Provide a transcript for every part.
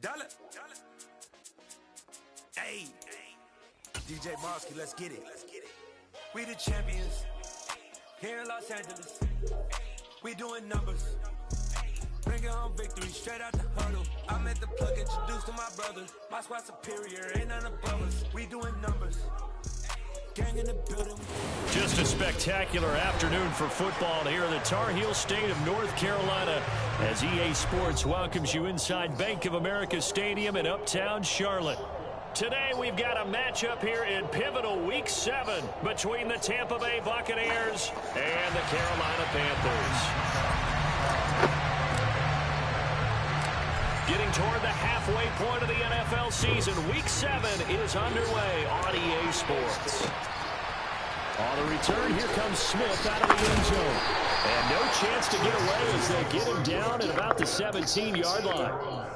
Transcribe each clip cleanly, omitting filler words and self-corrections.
Dollar. Hey, DJ Marski, let's get it. We the champions here in Los Angeles. We doing numbers. Bringing home victory straight out the huddle. I'm at the plug, introduced to my brother. My squad superior, ain't none above us. We doing numbers. Gang in the building. Just a spectacular afternoon for football here in the Tar Heel state of North Carolina as EA Sports welcomes you inside Bank of America Stadium in Uptown Charlotte. Today we've got a matchup here in pivotal Week 7 between the Tampa Bay Buccaneers and the Carolina Panthers. Getting toward the halfway point of the NFL season, Week 7 is underway on EA Sports. On the return, here comes Smith out of the end zone. And no chance to get away as they get him down at about the 17-yard line.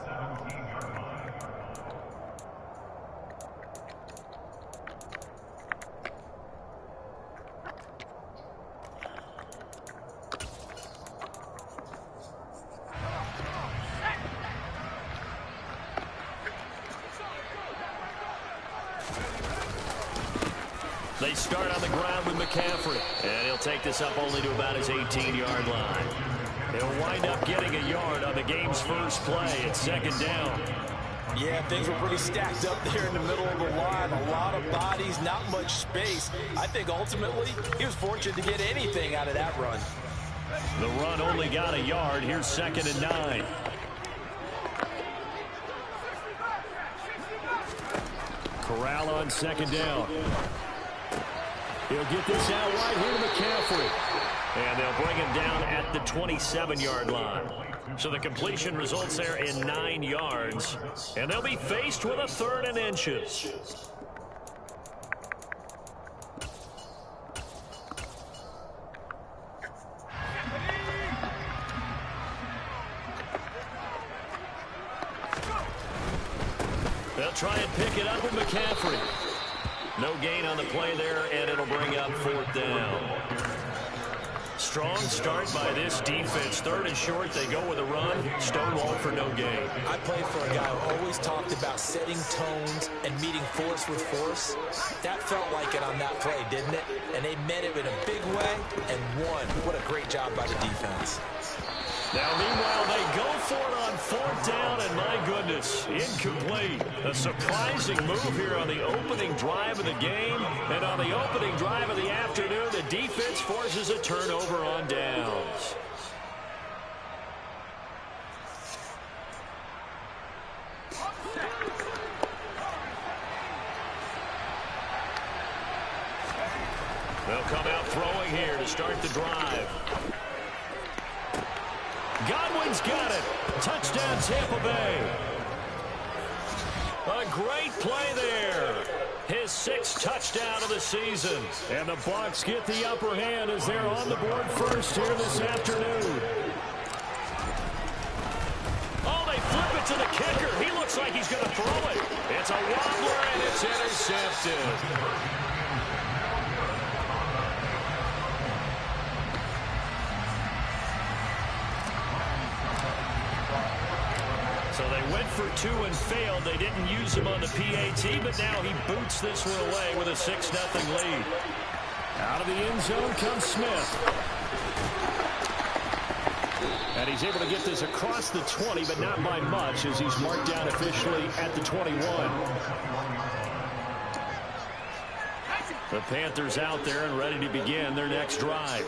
They start on the ground with McCaffrey, and he'll take this up only to about his 18-yard line. He'll wind up getting a yard on the game's first play. It's second down. Yeah, things were pretty stacked up there in the middle of the line. A lot of bodies, not much space. I think ultimately he was fortunate to get anything out of that run. The run only got a yard. Here's 2nd and 9. Corral on 2nd down. He'll get this out right here to McCaffrey. And they'll bring him down at the 27-yard line. So the completion results there in 9 yards. And they'll be faced with a 3rd and inches. They'll try and pick it up with McCaffrey. No gain on the play there, and it'll bring up 4th down. Strong start by this defense. 3rd and short, they go with a run. Stonewall for no gain. I played for a guy who always talked about setting tones and meeting force with force. That felt like it on that play, didn't it? And they met it in a big way and won. What a great job by the defense. Now, meanwhile, they go for it on 4th down, and my goodness, incomplete. A surprising move here on the opening drive of the game, and on the opening drive of the afternoon, the defense forces a turnover on downs. They'll come out throwing here to start the drive. Godwin's got it. Touchdown, Tampa Bay. A great play there. His 6th touchdown of the season. And the Bucs get the upper hand as they're on the board first here this afternoon. Oh, they flip it to the kicker. He looks like he's going to throw it. It's a wobbler, and it's intercepted. So they went for 2 and failed. They didn't use him on the PAT, but now he boots this one away with a 6-0 lead. Out of the end zone comes Smith. And he's able to get this across the 20, but not by much as he's marked down officially at the 21. The Panthers out there and ready to begin their next drive.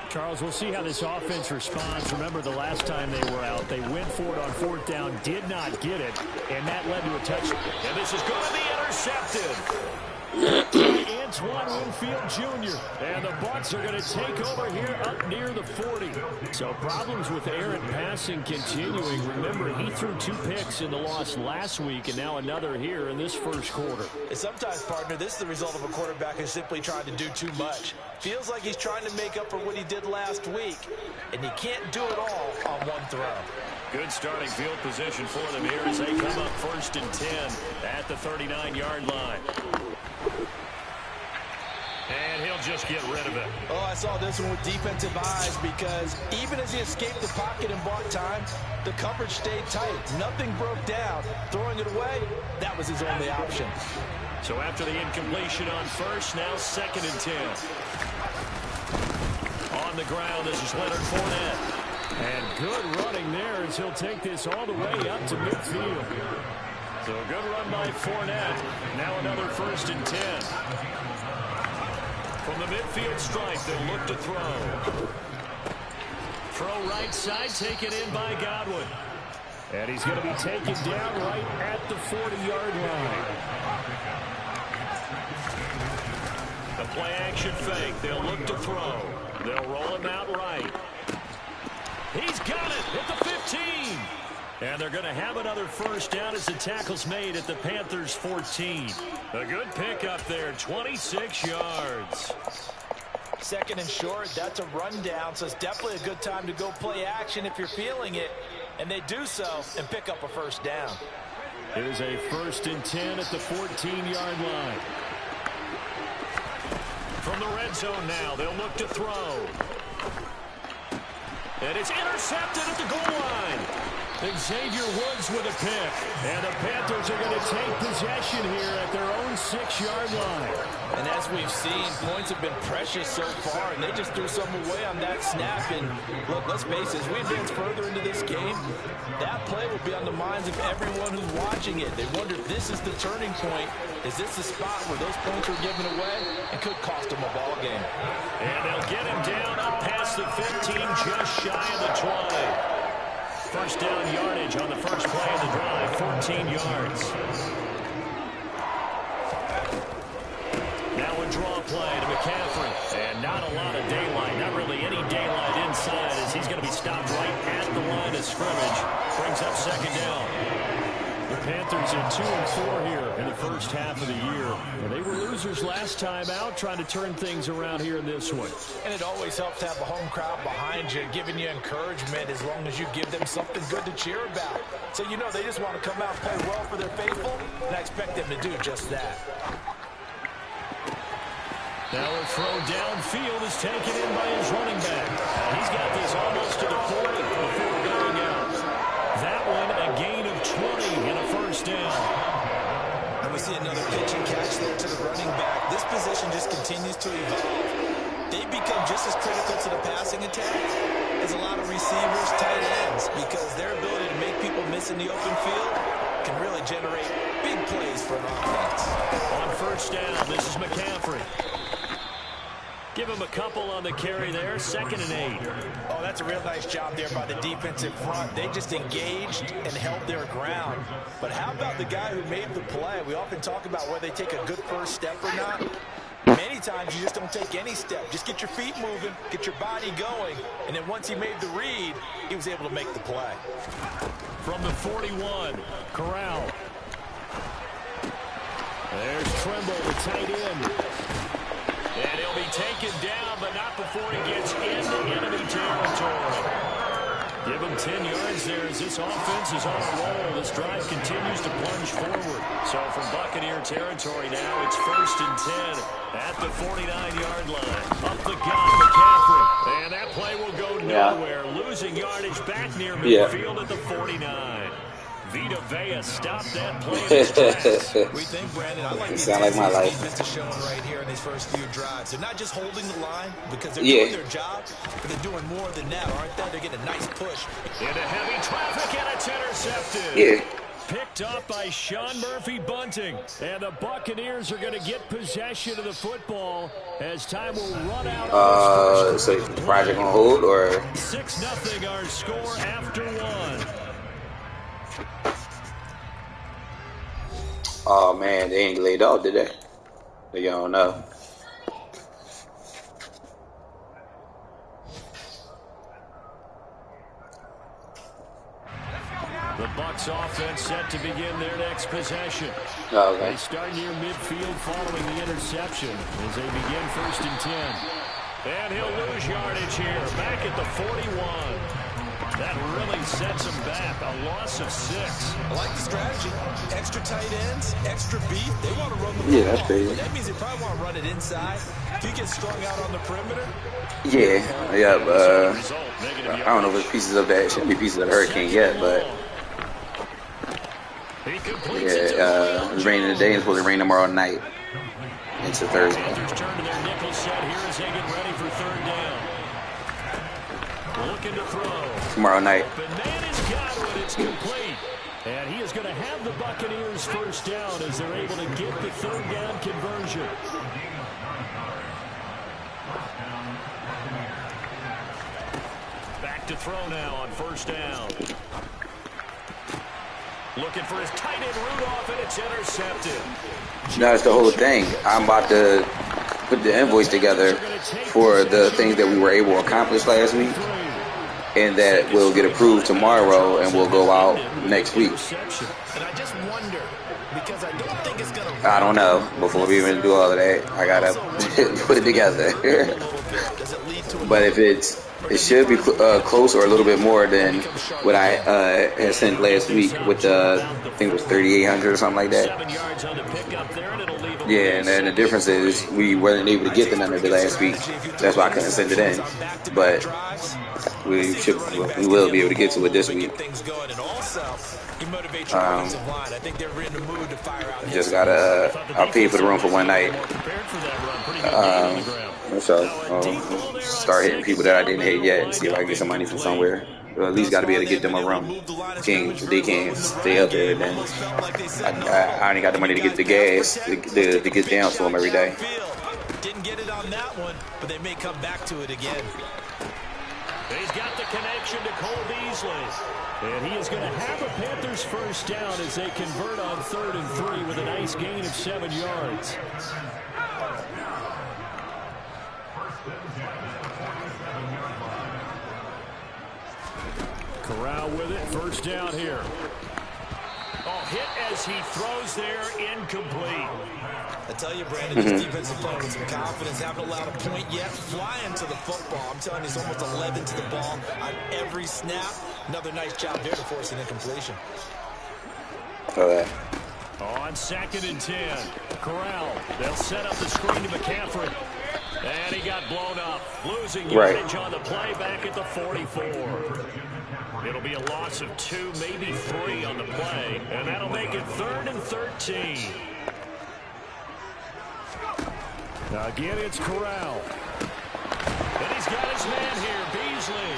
Charles, we'll see how this offense responds. Remember, the last time they were out, they went for it on 4th down, did not get it, and that led to a touchdown. And this is going to be intercepted. Antoine Winfield Jr. And the Bucs are going to take over here up near the 40. So problems with errant passing continuing. Remember, he threw 2 picks in the loss last week, and now another here in this first quarter. And sometimes, partner, this is the result of a quarterback who's simply trying to do too much. Feels like he's trying to make up for what he did last week, and he can't do it all on one throw. Good starting field position for them here as they come up 1st and 10 at the 39-yard line. And he'll just get rid of it. Oh, I saw this one with defensive eyes because even as he escaped the pocket and bought time, the coverage stayed tight. Nothing broke down. Throwing it away, that was his only option. So after the incompletion on first, now 2nd and 10. On the ground, this is Leonard Fournette. And good running there as he'll take this all the way up to midfield. So a good run by Fournette. Now another 1st and 10. From the midfield stripe, they'll look to throw. Throw right side, taken in by Godwin. And he's going to be taken down right at the 40-yard line. The play action fake. They'll look to throw. They'll roll him out right. He's got it at the 15. And they're going to have another 1st down as the tackle's made at the Panthers' 14. A good pickup there, 26 yards. 2nd and short, that's a rundown, so it's definitely a good time to go play action if you're feeling it. And they do so and pick up a 1st down. It is a 1st and 10 at the 14-yard line. From the red zone now, they'll look to throw. And it's intercepted at the goal line. Xavier Woods with a pick. And the Panthers are going to take possession here at their own 6-yard line. And as we've seen, points have been precious so far, and they just threw some away on that snap. And look, let's face it, as we advance further into this game, that play will be on the minds of everyone who's watching it. They wonder if this is the turning point. Is this the spot where those points were given away and could cost them a ball game? And they'll get him down up past the 15, just shy of the 20. 1st down yardage on the first play of the drive, 14 yards. Now a draw play to McCaffrey. And not a lot of daylight, not really any daylight inside as he's going to be stopped right at the line of scrimmage. Brings up 2nd down. The Panthers at 2-4 here in the first half of the year. And they were losers last time out, trying to turn things around here in this one. And it always helps to have a home crowd behind you, giving you encouragement as long as you give them something good to cheer about. So you know they just want to come out and play well for their faithful, and I expect them to do just that. Now a throw downfield is taken in by his running back. He's got this almost to the 40 before going out. That one a gain of 20 and a 1st down. And we see another pitch and catch there to the running back. This position just continues to evolve. They become just as critical to the passing attack as a lot of receivers, tight ends, because their ability to make people miss in the open field can really generate big plays for an offense. On 1st down, this is McCaffrey. Give him a couple on the carry there, 2nd and 8. Oh, that's a real nice job there by the defensive front. They just engaged and held their ground. But how about the guy who made the play? We often talk about whether they take a good 1st step or not. Many times you just don't take any step. Just get your feet moving, get your body going, and then once he made the read, he was able to make the play. From the 41, Corral. There's Trimble, the tight end. And he'll be taken down, but not before he gets into enemy territory. Give him 10 yards there as this offense is on a roll. This drive continues to plunge forward. So from Buccaneer territory now, it's 1st and 10 at the 49-yard line. Up the gut, McCaffrey. And that play will go nowhere. Losing yardage back near midfield at the 49. Vita Vea stopped that play in its tracks. We think, Brandon, I like the defense is showing right here in these first few drives. They're not just holding the line because they're doing their job, but they're doing more than that, aren't they? They're getting a nice push. Into heavy traffic, and it's intercepted. Picked up by Sean Murphy Bunting. And the Buccaneers are going to get possession of the football as time will run out on this first. So project on hold or 6-0 our score after 1. Oh man, they ain't laid off, did they? You don't know. The Bucs offense set to begin their next possession. Oh, okay. They start near midfield following the interception as they begin 1st and 10. And he'll lose yardage here, back at the 41. That really sets them back. A loss of 6. I like the strategy. Extra tight ends, extra beef. They want to run the ball. Yeah, that's crazy. But that means they probably want to run it inside. If you get strung out on the perimeter. Yeah. I don't know if it's pieces of that. It shouldn't be pieces of the Hurricane yet, but yeah, it's raining today. It's supposed to rain tomorrow night into Thursday. Panthers turn to their nickel set here as they get ready for 3rd down. Looking to throw. Tomorrow night. Open man has got it. It's complete. And he is going to have the Buccaneers 1st down as they're able to get the 3rd down conversion. Back to throw now on 1st down. Looking for his tight end Rudolph, and it's intercepted. That's the whole thing. I'm about to put the invoice together for the things that we were able to accomplish last week, and that will get approved tomorrow and will go out next week. And I just wonder, because I don't think it's going to. I don't know. Before we even do all of that, I gotta put it together. But if it should be close or a little bit more than what I had sent last week with the, I think it was 3,800 or something like that. Yeah, and then the difference is we weren't able to get the number the last week. That's why I couldn't send it in. But we will be able to get to it this week. Just gotta, I'll pay for the room for one night. So start hitting people that I didn't hit yet and see if I can get some money from somewhere. Or at least got to be able to get them a room. If they can't stay up there, then I only got the money to get the gas to get down to them every day. Didn't get it on that one, but they may come back to it again. He's got the connection to Cole Beasley. And he is going to have a Panthers 1st down as they convert on 3rd and 3 with a nice gain of 7 yards. Corral with it, 1st down here. Oh, hit as he throws there, incomplete. I tell you, Brandon, this defensive player with some confidence, haven't allowed a point yet, flying to the football. I'm telling you, he's almost 11 to the ball on every snap. Another nice job there to force an incompletion. Okay. On 2nd and 10, Corral. They'll set up the screen to McCaffrey. And he got blown up. Losing yardage on the play back at the 44. It'll be a loss of 2, maybe 3 on the play. And that'll make it 3rd and 13. Again, it's Corral. And he's got his man here, Beasley.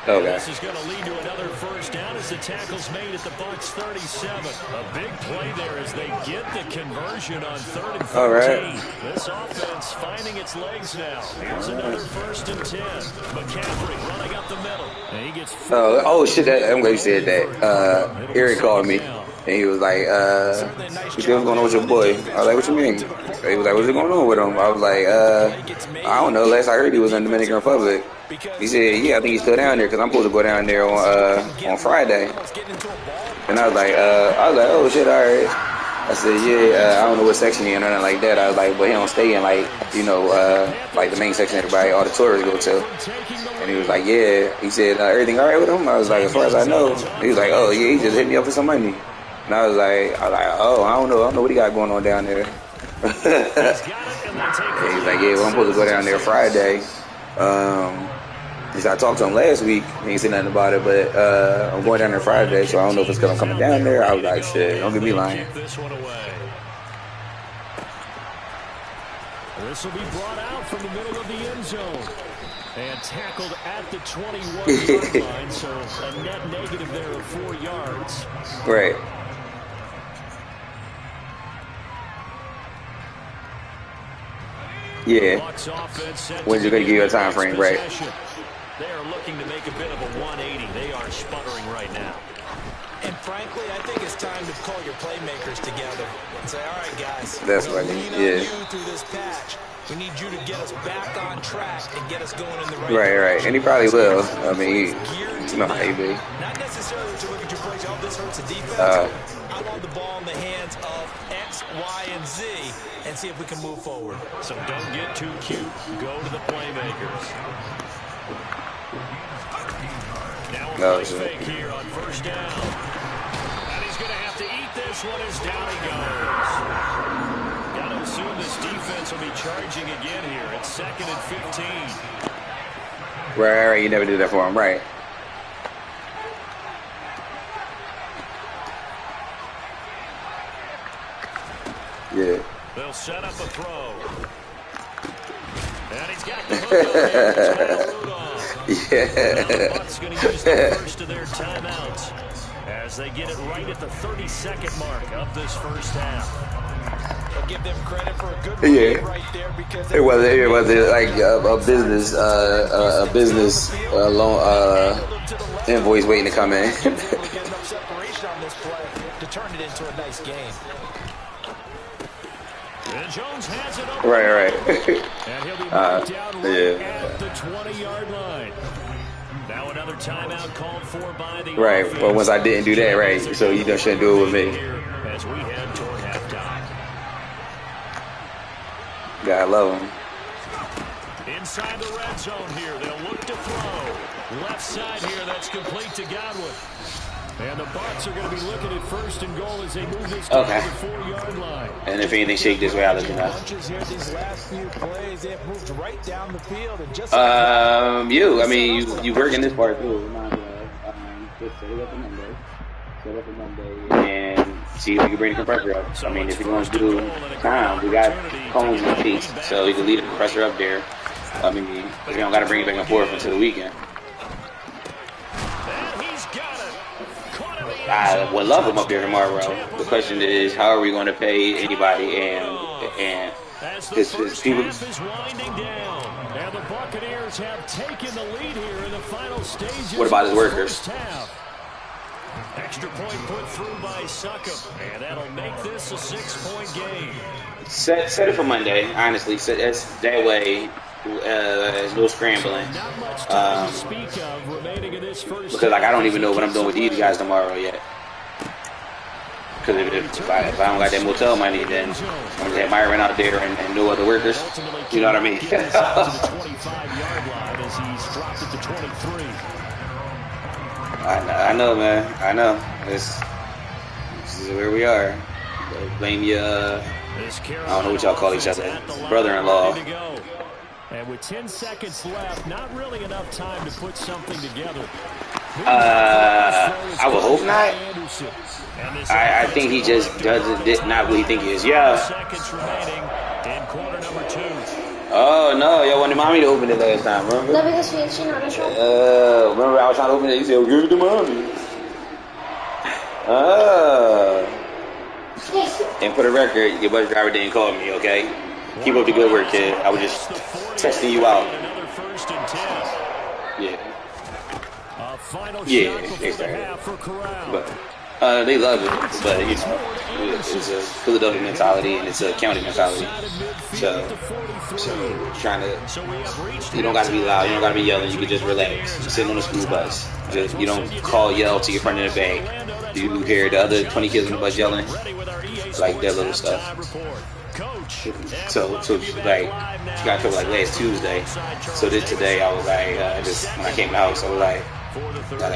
Okay. This is going to lead to another 1st down as the tackle's made at the Bucs 37. A big play there as they get the conversion on 3rd and 13. All right. This offense finding its legs now. Here's another 1st and 10. McCaffrey running up the middle. And he gets oh shit! I'm glad you said that. Eric called me and he was like, "What's going on with your boy?" I was like, "What you mean?" He was like, "What's going on with him?" I was like, "I don't know. Last I heard, he was in the Dominican Republic." He said, "Yeah, I think he's still down there because I'm supposed to go down there on Friday." And I was like, "Oh shit, all right." I said, "Yeah, I don't know what section he in or nothing like that." I was like, "But he don't stay in like like the main section everybody, all the tourists go to." And he was like, "Yeah." He said, "Everything all right with him?" I was like, "As far as I know." He was like, "Oh yeah, he just hit me up for some money." And I was like, "Oh, I don't know what he got going on down there." And he's like, "Yeah, well, I'm supposed to go down there Friday." I talked to him last week. He ain't said nothing about it, but I'm going down there Friday, so I don't know if it's because I'm coming down there. I was like, shit, don't get me lying. This will be brought out from the middle of the end zone. And tackled at the 21-yard line, so a net negative there of 4 yards. Right. Yeah. When's it going to give you a time frame, right? They are looking to make a bit of a 180. They are sputtering right now. And frankly, I think it's time to call your playmakers together and say, all right, guys. That's what I mean, yeah. Through this patch. We need you to get us back on track and get us going in the right Right. And he probably will. I mean, you know how he be. Not necessarily to look at your plays, oh, this hurts the defense. I want the ball in the hands of X, Y, and Z and see if we can move forward. So don't get too cute. Go to the playmakers. Now No, Play fake here on first down. And he's going to have to eat this one as down he goes. Got to assume this defense will be charging again here. It's 2nd and 15. Right. You never do that for him, right? Yeah. They'll set up a throw. And he's got the hook on there. Yeah. The Bucs going to use the first of their timeouts as they get it right at the 30-second mark of this first half. I'll give them credit for a good read right there because it was like a business loan invoice waiting to come in. Get enough separation on this play to turn it into a nice game. And Jones has it up. Right. And he'll be moved down right at the 20-yard line. Now another timeout called for by the offense. But once I didn't do that, right, so you shouldn't do it with me. As we head toward halftime. Yeah, I love him. Inside the red zone here, they'll look to throw. Left side here, that's complete to Godwin. And the Bucs are going to be looking at first and goal as they move this to the 4-yard line. And if anything shake this way, I'll let you know. These last few plays, they have moved right down the field and just you work in this part too. Just set it up on Monday. And see if we can bring the compressor up. I mean, if you're going to do time, we got cones and feet, so you can leave the compressor up there. I mean, we don't got to bring it back and forth until the weekend. I would love him up there tomorrow. The question is, how are we going to pay anybody and his people? Is winding down, and the Buccaneers have taken the lead here in the final stages. What about his workers? Extra point put through by Succop, and that'll make this a 6-point game. Set it for Monday, honestly. That way, there's no scrambling. Because I don't even know what I'm doing with these guys tomorrow yet. Because if I don't got that motel money, then I'm going to have Myron out there and no other workers. You know what I mean? I know, man. I know. This is where we are. Blame you. I don't know what y'all call each other. Brother-in-law. And with 10 seconds left, not really enough time to put something together. I would hope not. I think he just did not really think he is. Yeah. Oh no, y'all wanted mommy to open it last time, remember? No, because she not a shop. Remember I was trying to open it, you said, give it to mommy. And for the record, your bus driver didn't call me, okay? Keep up the good work, kid. I was just testing you out. Yeah. Yeah, they started. But they love it, but you know, it's a Philadelphia mentality and it's a county mentality. So trying to, you don't got to be loud, you don't got to be yelling. You can just relax. You're sitting on the school bus. You don't yell till you're front of the bag. You hear the other 20 kids on the bus yelling, like that little stuff. So like, she got to like last Tuesday. So today I was like, when I came in the house, I was like,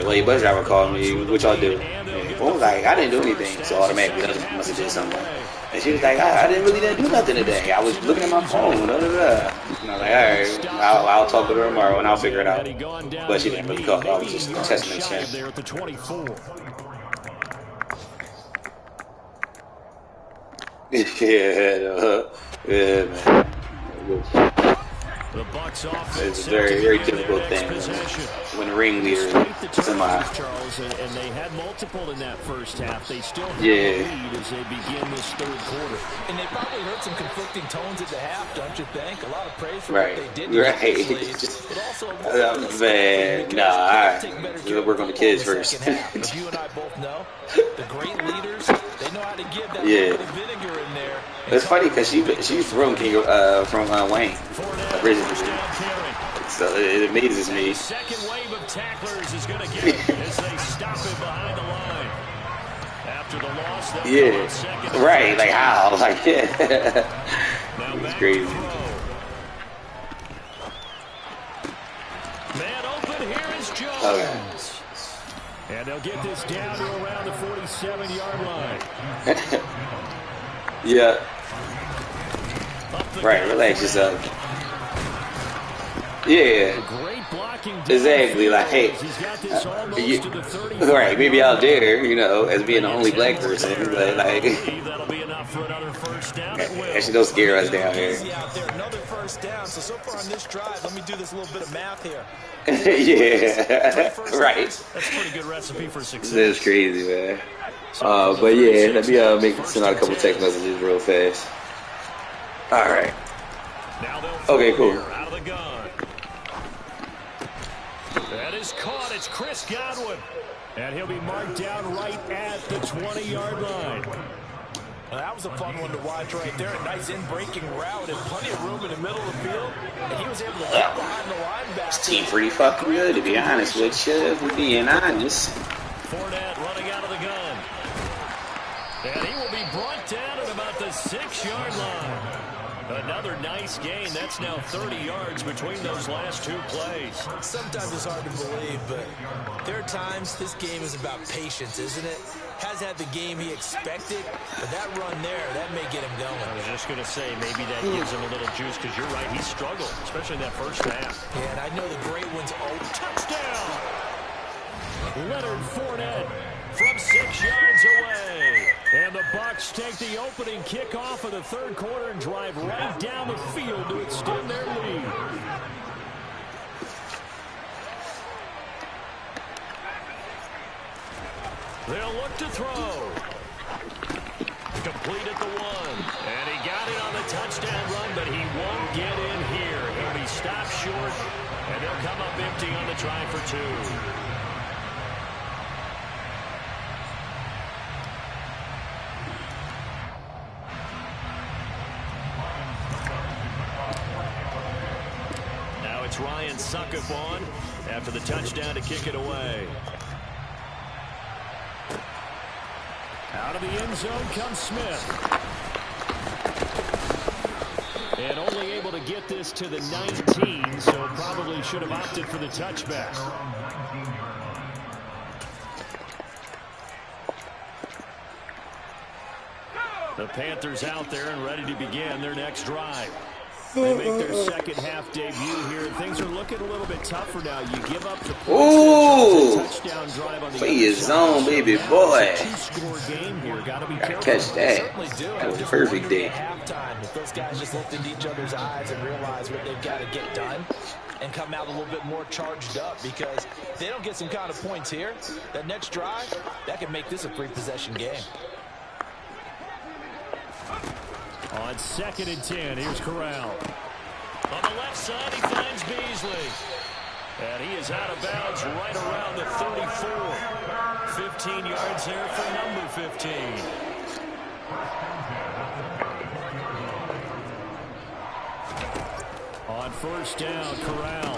well, your bus driver called me. What y'all do? And I was like, I didn't do anything. So automatically, I must have did something. And she was like, I didn't do nothing today. I was looking at my phone. And I was like, all right, I'll talk to her tomorrow and I'll figure it out. But she didn't really call. I was just testing the chance. Yeah, man. It's a very, very difficult thing when the ringleader is in my and they had multiple in that first half. They still have the lead as they begin this third quarter. And they probably heard some conflicting tones at the half, don't you think? A lot of praise for what they did. Man, we'll work on the kids first. You and I both know the great leaders, they know how to give that little bit of vinegar in there. It's funny because she's from Wayne originally, so it amazes me. Second wave of tacklers is going to get it as they stop it behind the line. After the loss, right? Like how? Like it's crazy. Man open, here is Jones. Okay. And they'll get this down to around the 47-yard line. Yeah. Right, relax yourself. Yeah. Exactly, like, hey, right, maybe out there, you know, as being the only black person, but like, actually don't scare us down here. Another first down. So far on this drive, let me do this little bit of math here. Yeah, right. That's a pretty good recipe for success. That's crazy, man. But yeah, let me send out a couple text messages real fast. All right. Okay, cool. Out of the gun. That is caught. It's Chris Godwin. And he'll be marked down right at the 20-yard line. Well, that was a fun one to watch right there. A nice in-breaking route and plenty of room in the middle of the field. And he was able to get behind the linebacker. This team pretty fucking good, to be honest with you, if we're being honest. Fournette running out of the gun. And he will be brought down at about the 6-yard line. Another nice gain. That's now 30 yards between those last two plays. Sometimes it's hard to believe, but there are times this game is about patience, isn't it? Has had the game he expected, but that run there, that may get him going. I was just going to say, maybe that gives him a little juice, because you're right, he struggled, especially in that first half. Yeah, and I know the great ones. Oh, touchdown! Leonard Fournette from 6 yards away. And the Bucs take the opening kickoff of the third quarter and drive right down the field to extend their lead. They'll look to throw. Complete at the 1. And he got it on the touchdown run, but he won't get in here. He'll be stopped short, and they'll come up empty on the try for 2. It's Ryan Succop on after the touchdown to kick it away. Out of the end zone comes Smith. And only able to get this to the 19, so probably should have opted for the touchback. The Panthers out there and ready to begin their next drive. They make their second half debut here. Things are looking a little bit tougher now. You give up the points. Touchdown drive on the play his zone, baby boy. Two-score game here. Gotta be careful. Catch that. That was a perfect day. Halftime, if those guys just looked into each other's eyes and realize what they've got to get done and come out a little bit more charged up, because if they don't get some kind of points here, that next drive, that could make this a free-possession game. On 2nd and 10, here's Corral. On the left side, he finds Beasley. And he is out of bounds right around the 34. 15 yards there for number 15. On first down, Corral.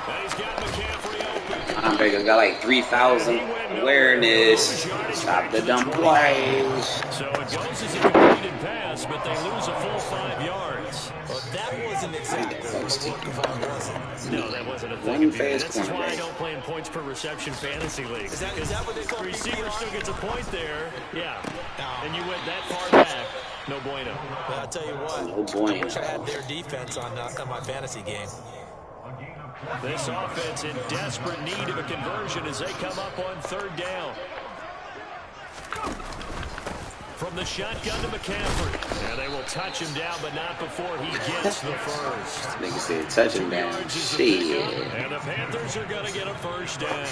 And he's got McCaffrey open. Baker's got like 3,000 awareness. Stop the dumb plays. So it goes as a completed pass, but they lose a full 5 yards. Well, that wasn't exactly what was it? No, that wasn't a thing. This is why I don't play in points per reception fantasy leagues. Is that what they call receiver still gets a point there. Yeah. And you went that far back. No bueno. Well, I'll tell you what. No bueno. I wish I had their defense on my fantasy game. This offense in desperate need of a conversion as they come up on 3rd down. From the shotgun to McCaffrey. And they will touch him down, but not before he gets the first. Nigga said touch him down. Shit. And the Panthers are going to get a first down.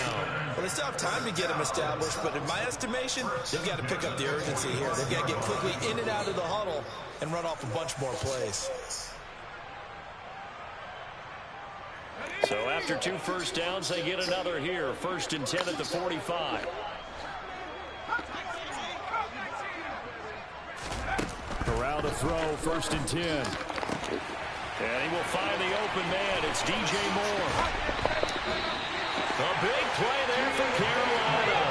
Well, they still have time to get him established, but in my estimation, they've got to pick up the urgency here. They've got to get quickly in and out of the huddle and run off a bunch more plays. So after 2 first downs, they get another here. 1st and 10 at the 45. Corral to throw, 1st and 10. And he will find the open man. It's DJ Moore. A big play there for Carolina.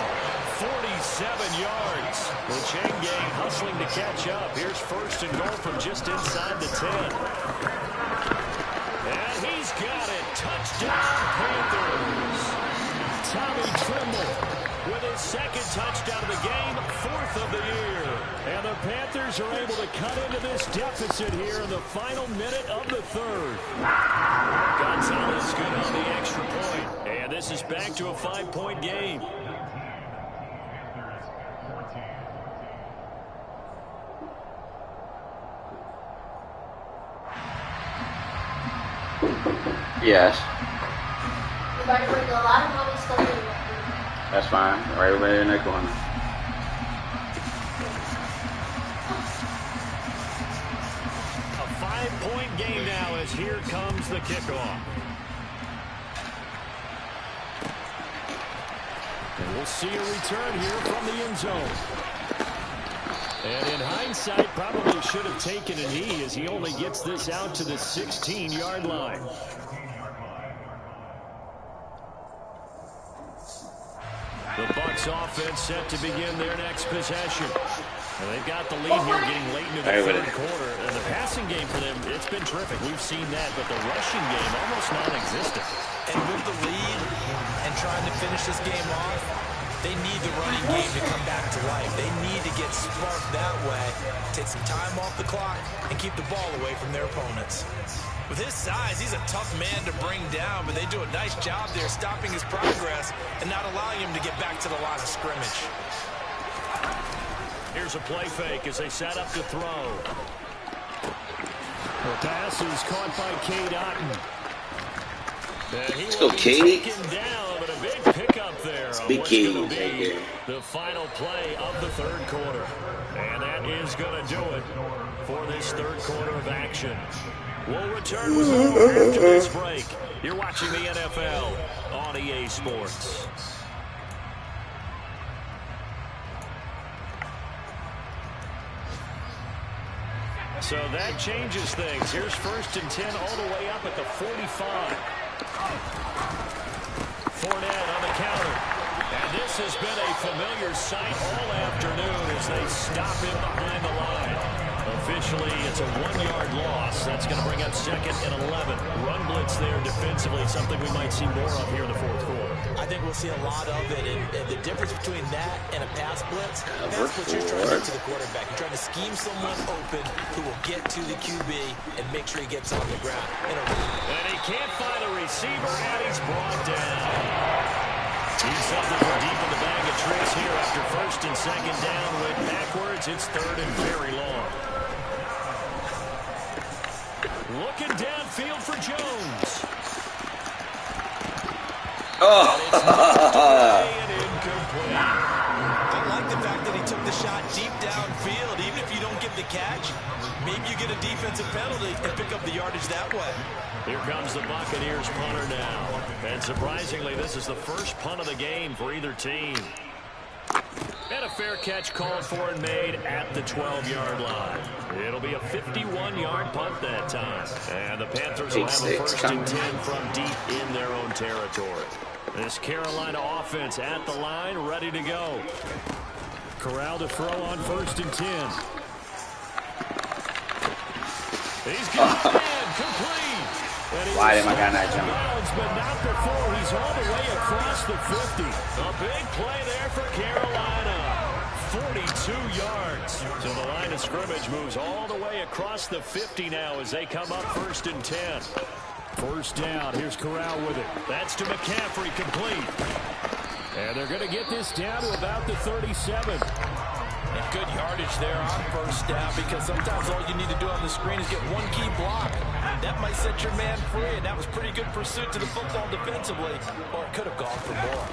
47 yards. The chain gang hustling to catch up. Here's 1st and goal from just inside the 10. And he's got it. Touchdown, Panthers. Tommy Tremble with his second touchdown of the game, 4th of the year. And the Panthers are able to cut into this deficit here in the final minute of the 3rd. Gonzalez good on the extra point. And this is back to a 5-point game. Yes. We're about to bring a lot of mommy stuff in. That's fine. Right over there in that corner. A 5-point game now as here comes the kickoff. And we'll see a return here from the end zone. And in hindsight, probably should have taken a knee as he only gets this out to the 16-yard line. The Bucs offense set to begin their next possession. And they've got the lead here getting late into the 3rd quarter. And the passing game for them, it's been terrific. We've seen that, but the rushing game almost non-existent. And with the lead and trying to finish this game off, they need the running game to come back to life. They need to get sparked that way, take some time off the clock, and keep the ball away from their opponents. With his size, he's a tough man to bring down, but they do a nice job there stopping his progress and not allowing him to get back to the line of scrimmage. Here's a play fake as they set up to throw. The pass is caught by Cade Otton. Let's go, Katie. Down, but a big pickup there. Big Katie. The final play of the 3rd quarter. And that is going to do it for this 3rd quarter of action. We'll return with more after this break. You're watching the NFL on EA Sports. So that changes things. Here's 1st and 10 all the way up at the 45. Fournette on the counter. And this has been a familiar sight all afternoon as they stop him behind the line. Officially, it's a 1-yard loss. That's going to bring up 2nd and 11. Run blitz there defensively, something we might see more of here in the 4th quarter. I think we'll see a lot of it. And the difference between that and a pass blitz, you're trying to get to the quarterback. You're trying to scheme someone open who will get to the QB and make sure he gets on the ground. And he can't find a receiver, and he's brought down. He's something from deep in the bag of tricks here after 1st and 2nd down. Went backwards. It's 3rd and very long. Looking downfield for Jones. And incomplete. I like the fact that he took the shot deep downfield. Even if you don't get the catch, maybe you get a defensive penalty and pick up the yardage that way. Here comes the Buccaneers punter now. And surprisingly, this is the first punt of the game for either team. And a fair catch called for and made at the 12-yard line. It'll be a 51-yard punt that time. And the Panthers will have a 1st and 10 from deep in their own territory. This Carolina offense at the line, ready to go. Corral to throw on 1st and 10. He's got it in, complete. Why did my guy not jump? But not before. He's all the way across the 50. A big play there for Carolina. 42 yards. So the line of scrimmage moves all the way across the 50 now as they come up 1st and 10. 1st down. Here's Corral with it. That's to McCaffrey, complete. And they're going to get this down to about the 37. And good yardage there on 1st down, because sometimes all you need to do on the screen is get one key block. That might set your man free, and that was pretty good pursuit to the football defensively, or it could have gone for more.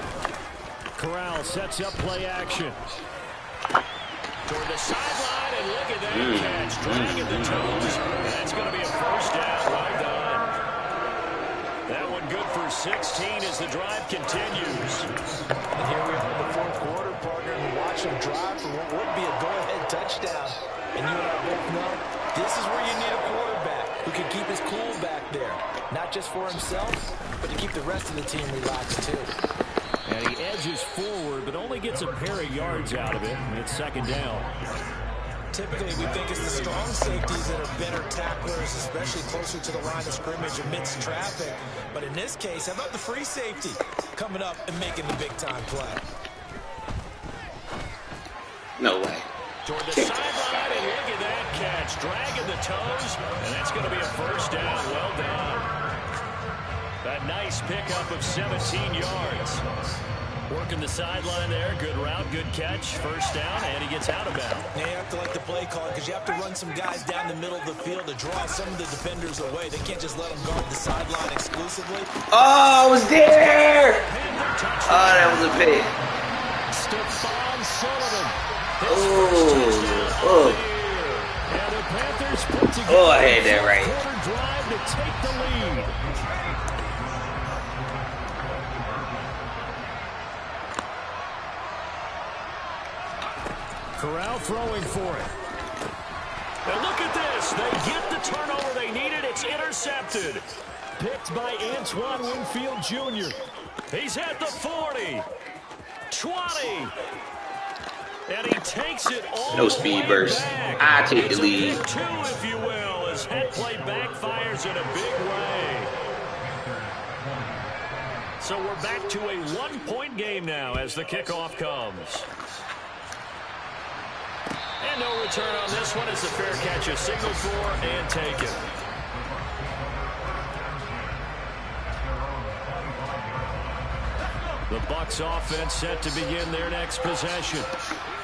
Corral sets up play action. Toward the sideline, and look at that catch. Dragging the toes. That's going to be a 1st down. Well done. That one good for 16 as the drive continues. And here we are in the 4th quarter, partner, and watch them drive for what would be a go-ahead touchdown. And you and I both know this is where you need a quarterback who can keep his cool back there. Not just for himself, but to keep the rest of the team relaxed too. And he edges forward, but only gets a pair of yards out of it, and it's 2nd down. Typically, we think it's the strong safeties that are better tacklers, especially closer to the line of scrimmage amidst traffic. But in this case, how about the free safety coming up and making the big-time play? No way. Toward the sideline, and look at that catch. Dragging the toes, and that's going to be a first down. Well done. A nice pickup of 17 yards. Working the sideline there. Good route, good catch. First down, and he gets out of bounds. Now you have to like the play call because you have to run some guys down the middle of the field to draw some of the defenders away. They can't just let them guard the sideline exclusively. Oh, I was there! Oh, that was a pick. Stephon Sullivan. Oh, And the Panthers put together oh, I had that right. a drive to take the lead. Corral throwing for it. And look at this. They get the turnover they needed. It's intercepted. Picked by Antoine Winfield Jr. He's at the 40. 20. And he takes it all no speed burst. I take the lead. It's a big 2, if you will, as head play backfires in a big way. So we're back to a 1-point game now as the kickoff comes. And no return on this one as the fair catch is signaled for and taken. The Bucs offense set to begin their next possession.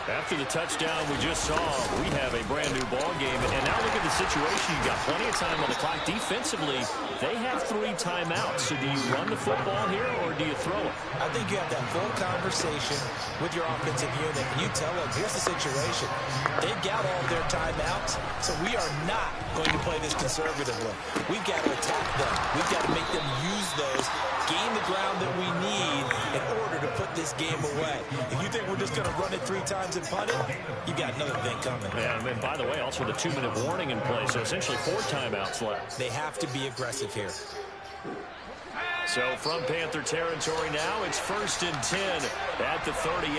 After the touchdown we just saw, we have a brand new ball game. And now look at the situation. You've got plenty of time on the clock. Defensively, they have 3 timeouts. So do you run the football here or do you throw it? I think you have that full conversation with your offensive unit, and you tell them, here's the situation. They've got all of their timeouts, so we are not going to play this conservatively. We've got to attack them. We've got to make them use those, gain the ground that we need in order to put this game away. If you think we're just going to run it 3 times and punt it, you've got another thing coming. Yeah, and by the way, also the 2-minute warning in play, so essentially 4 timeouts left. They have to be aggressive here. So from Panther territory now, it's 1st and 10 at the 38.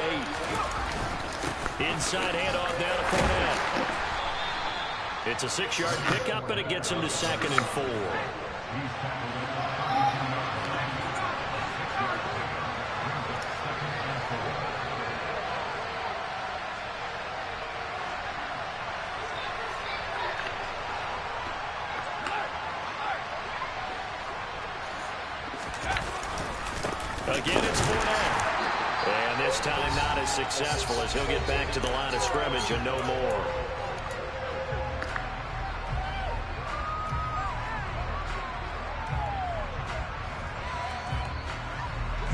Inside handoff down to Fournette. It's a 6-yard pickup, and it gets him to 2nd and 4. Again, it's Fournette. And this time not as successful as he'll get back to the line of scrimmage and no more.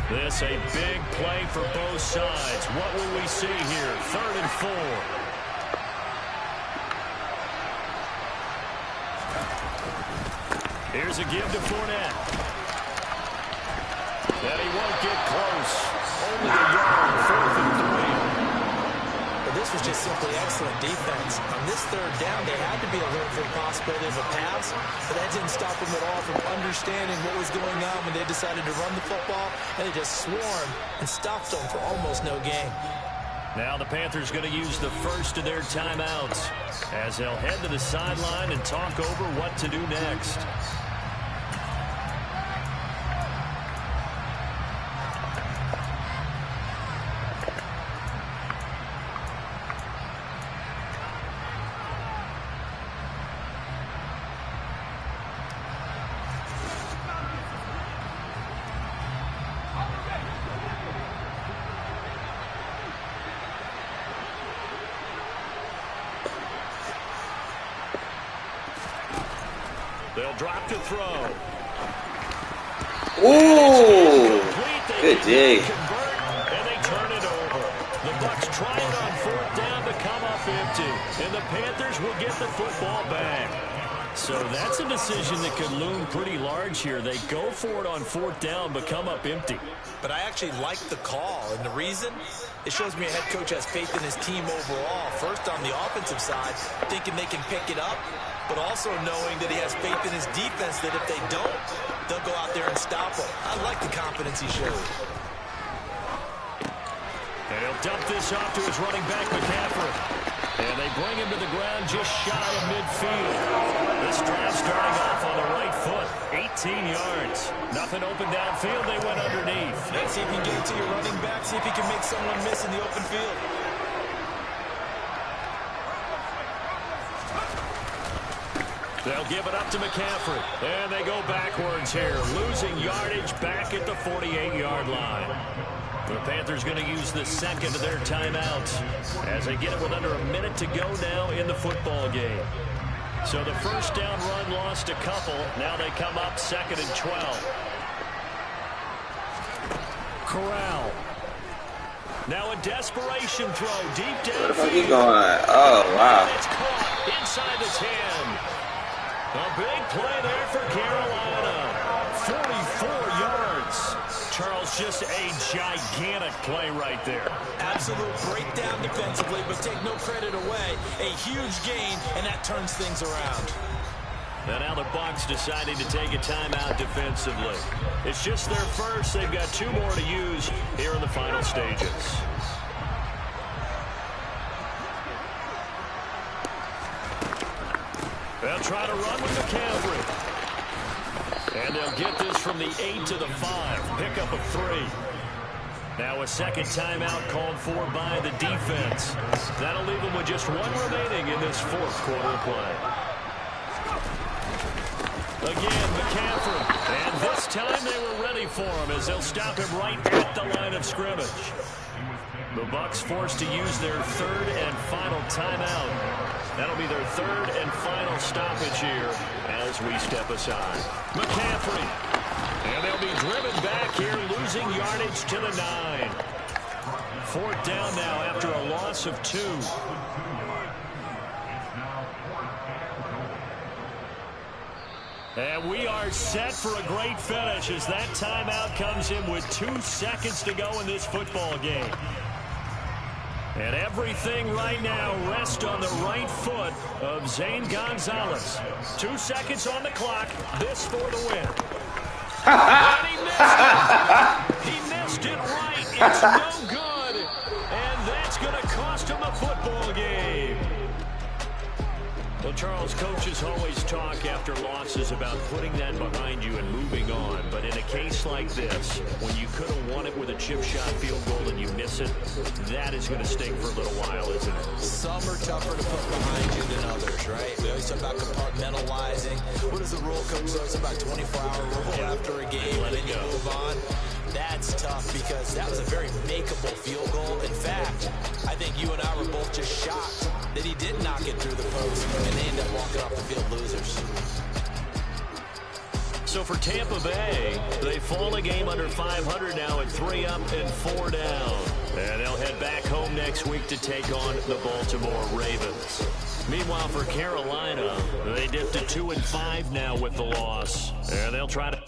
This a big play for both sides. What will we see here? 3rd and 4. Here's a give to Fournette. And he won't get close. Only a yard, 4th and 3. But this was just simply excellent defense. On this 3rd down, they had to be alert for the possibility of a pass, but that didn't stop them at all from understanding what was going on when they decided to run the football, and they just swarmed and stopped them for almost no gain. Now the Panthers going to use the first of their timeouts as they'll head to the sideline and talk over what to do next. They'll drop to throw. Ooh, good dig. And they turn it over. The Bucs try it on 4th down to come up empty. And the Panthers will get the football back. So that's a decision that could loom pretty large here. They go for it on 4th down but come up empty. But I actually like the call, and the reason? It shows me a head coach has faith in his team overall. First on the offensive side, thinking they can pick it up, but also knowing that he has faith in his defense that if they don't, they'll go out there and stop them. I like the confidence he showed. And he'll dump this off to his running back, McCaffrey. And they bring him to the ground just shy of midfield. This drive starting off on the right foot. 18 yards. Nothing open downfield. They went underneath. Let's see if you can get it to your running back. See if he can make someone miss in the open field. They'll give it up to McCaffrey. And they go backwards here, losing yardage back at the 48-yard line. The Panthers going to use the second of their timeouts as they get it with under a minute to go now in the football game. So the first down run lost a couple. Now they come up 2nd and 12. Corral. Now a desperation throw deep down. Where the fuck he going? Oh, wow. It's caught inside the 10. A big play there for Carolina. 44 yards. Charles, just a gigantic play right there. Absolute breakdown defensively, but take no credit away. A huge gain, and that turns things around. And now the Bucs deciding to take a timeout defensively. It's just their first. They've got 2 more to use here in the final stages. They'll try to run with McCaffrey. And they'll get this from the 8 to the 5. Pickup of 3. Now a second timeout called for by the defense. That'll leave them with just 1 remaining in this 4th quarter play. Again, McCaffrey. And this time they were ready for him as they'll stop him right at the line of scrimmage. The Bucs forced to use their 3rd and final timeout. That'll be their 3rd and final stoppage here as we step aside. McCaffrey. And they'll be driven back here, losing yardage to the 9. 4th down now after a loss of 2. And we are set for a great finish as that timeout comes in with 2 seconds to go in this football game. And everything right now rests on the right foot of Zane Gonzalez. 2 seconds on the clock. This for the win. And he missed it. He missed it right. It's no good. And that's going to cost him the football game. Well, Charles, coaches always talk after losses about putting that behind you and moving on. But in a case like this, when you could have won it with a chip shot field goal and you miss it, that is going to sting for a little while, isn't it? Some are tougher to put behind you than others, right? We always talk about compartmentalizing. What does the rule coach say? It's about 24-hour rule after a game, and then you move on. That's tough because that was a very makeable field goal. In fact, I think you and I were both just shocked that he did knock it through the post, and they end up walking off the field losers. So for Tampa Bay, they fall a game under 500 now at 3 up and 4 down. And they'll head back home next week to take on the Baltimore Ravens. Meanwhile, for Carolina, they dipped to 2-5 now with the loss. And they'll try to...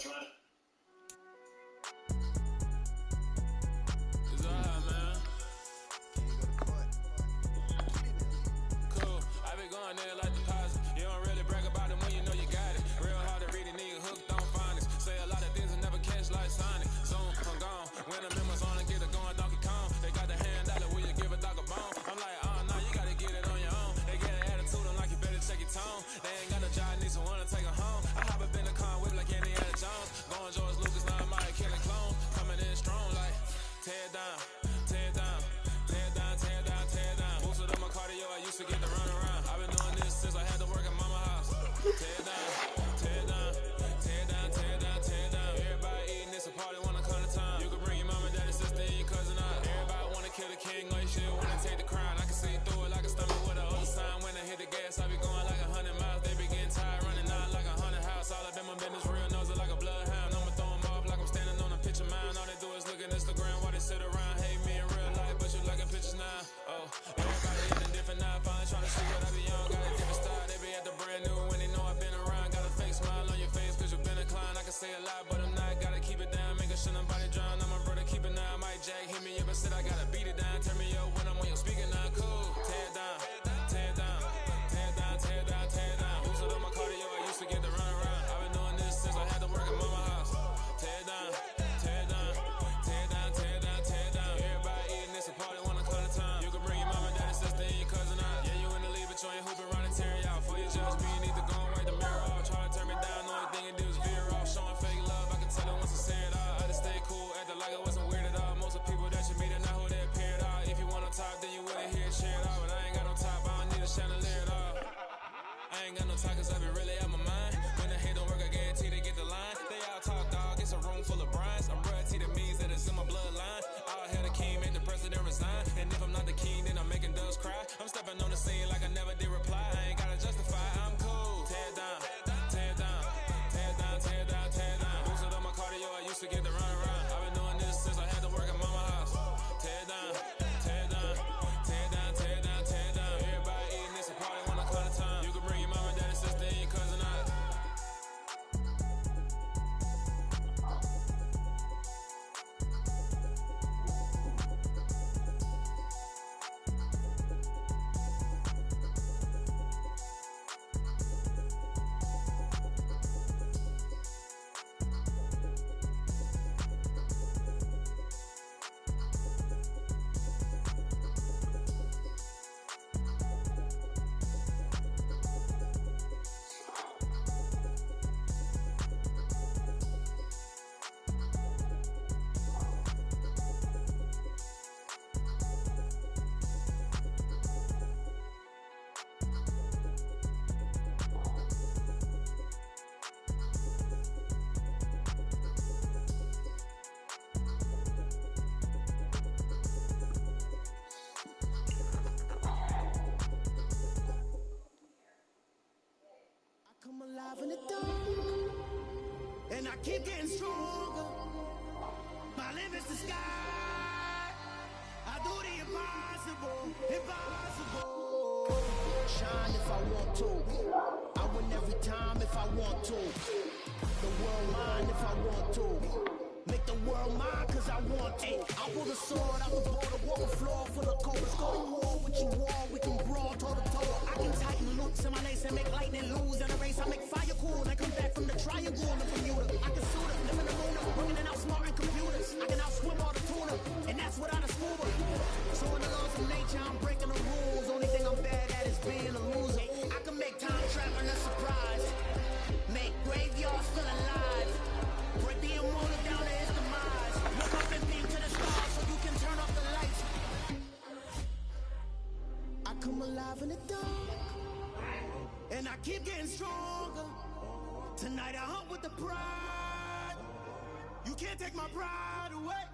I be going like 100 miles, they be getting tired running out like 100. alive in the dark, and I keep getting stronger. My limit's the sky. I do the impossible, impossible. Shine if I want to. I win every time if I want to. The world mine if I want to. Make the world mine cause I want to. I pull the sword out the border, walk the floor full of cobras. Go to war with you all, we can brawl toe to toe. I can tighten loops in my lace and make lightning lose in a race. I make fire cool and I come back from the triangle in the Bermuda. I can suit up, live in the moon, working and outsmarting computers. I can outswim all the tuna, and that's without a scuba. So in the laws of nature, I'm breaking the rules. Only thing I'm bad at is being a loser. I can make time traveling a surprise. Make graveyards feel alive. Break the immortal down to his demise. Look up and beam to the stars so you can turn off the lights. I come alive in the dark, and I keep getting stronger. Tonight I hunt with the pride. You can't take my pride away.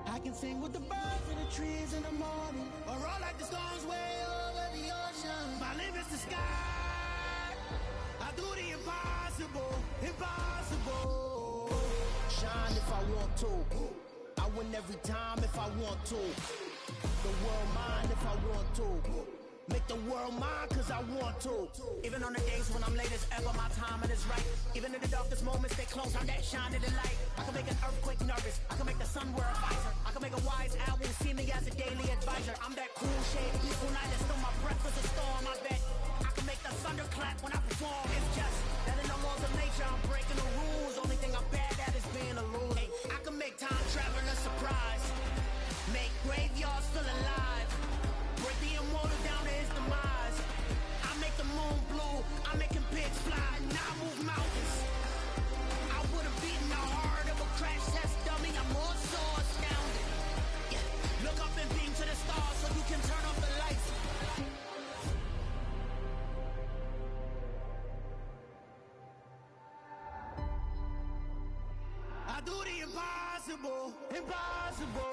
I can sing with the birds and the trees in the morning, or roll like the storms way over the ocean. My limit's the sky. I do the impossible, impossible. Shine if I want to. I win every time if I want to. The world mine if I want to. Make the world mine cause I want to. Even on the days when I'm late as ever, my timing is right. Even in the darkest moments, stay close, I'm that shine of the light. I can make an earthquake nervous, I can make the sun wear a visor. I can make a wise owl see me as a daily advisor. I'm that cool shade, peaceful night, and still my breath is a storm, I bet. I can make the thunder clap when I perform. It's just that in the laws of nature, I'm breaking the rules. Only thing I'm bad at is being a loser. Hey, I can make time traveling a surprise. Make graveyards feel alive. Break the immortal down to his demise. I make the moon blue, I make him pigs fly, and I move mountains. I would've beaten the heart of a crash test dummy. I'm more so astounded. Yeah. Look up and beam to the stars so you can turn off the lights. I do the impossible, impossible.